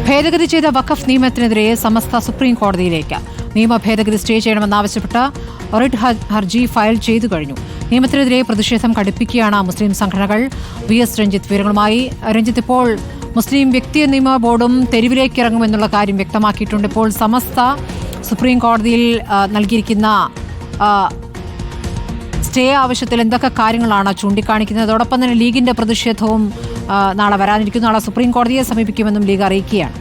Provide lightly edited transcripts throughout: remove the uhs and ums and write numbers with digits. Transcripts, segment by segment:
ഭേദഗതി ചെയ്ത വഖഫ് നിയമത്തിനെതിരെ സമസ്ത സുപ്രീം കോടതിയിലേക്ക്. നിയമ ഭേദഗതി സ്റ്റേ ചെയ്യണമെന്നാവശ്യപ്പെട്ട് റിട്ട് ഹർജി ഫയൽ ചെയ്തു കഴിഞ്ഞു. നിയമത്തിനെതിരെ പ്രതിഷേധം കടുപ്പിക്കുകയാണ് മുസ്ലിം സംഘടനകൾ. VS രഞ്ജിത്ത് വിവരങ്ങളുമായി. രഞ്ജിത്ത്, ഇപ്പോൾ മുസ്ലിം വ്യക്തി നിയമ ബോർഡും തെരുവിലേക്ക് ഇറങ്ങുമെന്നുള്ള കാര്യം വ്യക്തമാക്കിയിട്ടുണ്ട്. ഇപ്പോൾ സമസ്ത സുപ്രീം കോടതിയിൽ നൽകിയിരിക്കുന്ന സ്റ്റേ ആവശ്യത്തിൽ എന്തൊക്കെ കാര്യങ്ങളാണ് ചൂണ്ടിക്കാണിക്കുന്നത്? അതോടൊപ്പം തന്നെ ലീഗിന്റെ പ്രതിഷേധവും നാളെ വരാനിരിക്കുന്ന നാളെ സുപ്രീം കോടതിയെ സമീപിക്കുമെന്നും ലീഗ് അറിയിക്കുകയാണ്.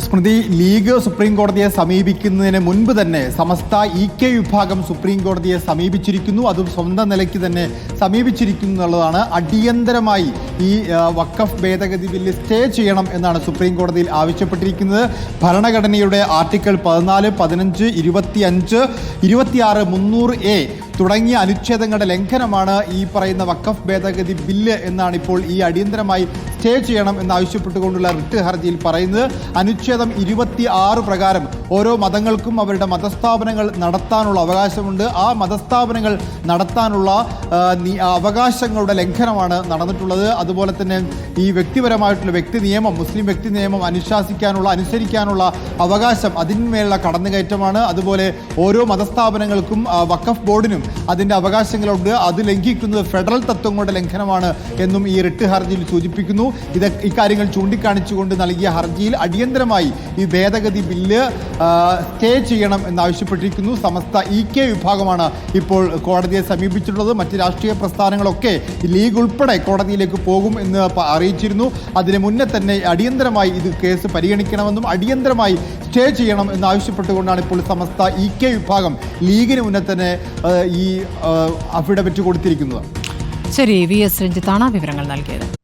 സ്മൃതി, ലീഗ് സുപ്രീം കോടതിയെ സമീപിക്കുന്നതിന് മുൻപ് തന്നെ സമസ്ത EK വിഭാഗം സുപ്രീം കോടതിയെ സമീപിച്ചിരിക്കുന്നു. അതും സ്വന്തം നിലയ്ക്ക് തന്നെ സമീപിച്ചിരിക്കുന്നു എന്നുള്ളതാണ്. അടിയന്തരമായി ഈ വഖഫ് ഭേദഗതി ബില്ല് സ്റ്റേ ചെയ്യണം എന്നാണ് സുപ്രീം കോടതിയിൽ ആവശ്യപ്പെട്ടിരിക്കുന്നത്. ഭരണഘടനയുടെ ആർട്ടിക്കിൾ 14, 15, 25, 26, 3A തുടങ്ങിയ അനുച്ഛേദങ്ങളുടെ ലംഘനമാണ് ഈ പറയുന്ന വഖഫ് ഭേദഗതി ബില്ല് എന്നാണ് ഇപ്പോൾ ഈ അടിയന്തരമായി സ്റ്റേ ചെയ്യണം എന്നാവശ്യപ്പെട്ടുകൊണ്ടുള്ള റിട്ട് ഹർജിയിൽ പറയുന്നത്. അനുച്ഛേദം 26 പ്രകാരം ഓരോ മതങ്ങൾക്കും അവരുടെ മതസ്ഥാപനങ്ങൾ നടത്താനുള്ള അവകാശമുണ്ട്. ആ മതസ്ഥാപനങ്ങൾ നടത്താനുള്ള അവകാശങ്ങളുടെ ലംഘനമാണ് നടന്നിട്ടുള്ളത്. അതുപോലെ തന്നെ ഈ വ്യക്തിപരമായിട്ടുള്ള വ്യക്തി നിയമം, മുസ്ലിം വ്യക്തി നിയമം അനുസരിക്കാനുള്ള അവകാശം, അതിന്മേലുള്ള കടന്നുകയറ്റമാണ്. അതുപോലെ ഓരോ മതസ്ഥാപനങ്ങൾക്കും വഖഫ് ബോർഡിനും അതിൻ്റെ അവകാശങ്ങളുണ്ട്. അത് ലംഘിക്കുന്നത് ഫെഡറൽ തത്വങ്ങളുടെ ലംഘനമാണ് എന്നും ഈ റിട്ട് ഹർജിയിൽ സൂചിപ്പിക്കുന്നു. ഇക്കാര്യങ്ങൾ ചൂണ്ടിക്കാണിച്ചുകൊണ്ട് നൽകിയ ഹർജിയിൽ അടിയന്തരമായി ഈ ഭേദഗതി ബില്ല് സ്റ്റേ ചെയ്യണം എന്നാവശ്യപ്പെട്ടിരിക്കുന്നു. സമസ്ത EK വിഭാഗമാണ് ഇപ്പോൾ കോടതിയെ സമീപിച്ചിട്ടുള്ളത്. മറ്റ് രാഷ്ട്രീയ പ്രസ്ഥാനങ്ങളൊക്കെ ലീഗ് ഉൾപ്പെടെ കോടതിയിലേക്ക് പോകും എന്ന് അറിയിച്ചിരുന്നു. അതിന് മുന്നേ തന്നെ അടിയന്തരമായി ഇത് കേസ് പരിഗണിക്കണമെന്നും അടിയന്തരമായി സ്റ്റേ ചെയ്യണം എന്നാവശ്യപ്പെട്ടുകൊണ്ടാണ് ഇപ്പോൾ സമസ്ത EK വിഭാഗം ലീഗിന് മുന്നേ തന്നെ ഈ അഫിഡവിറ്റ് കൊടുത്തിരിക്കുന്നത്. ശരി, VS രഞ്ജിത്താണ് വിവരങ്ങൾ നൽകിയത്.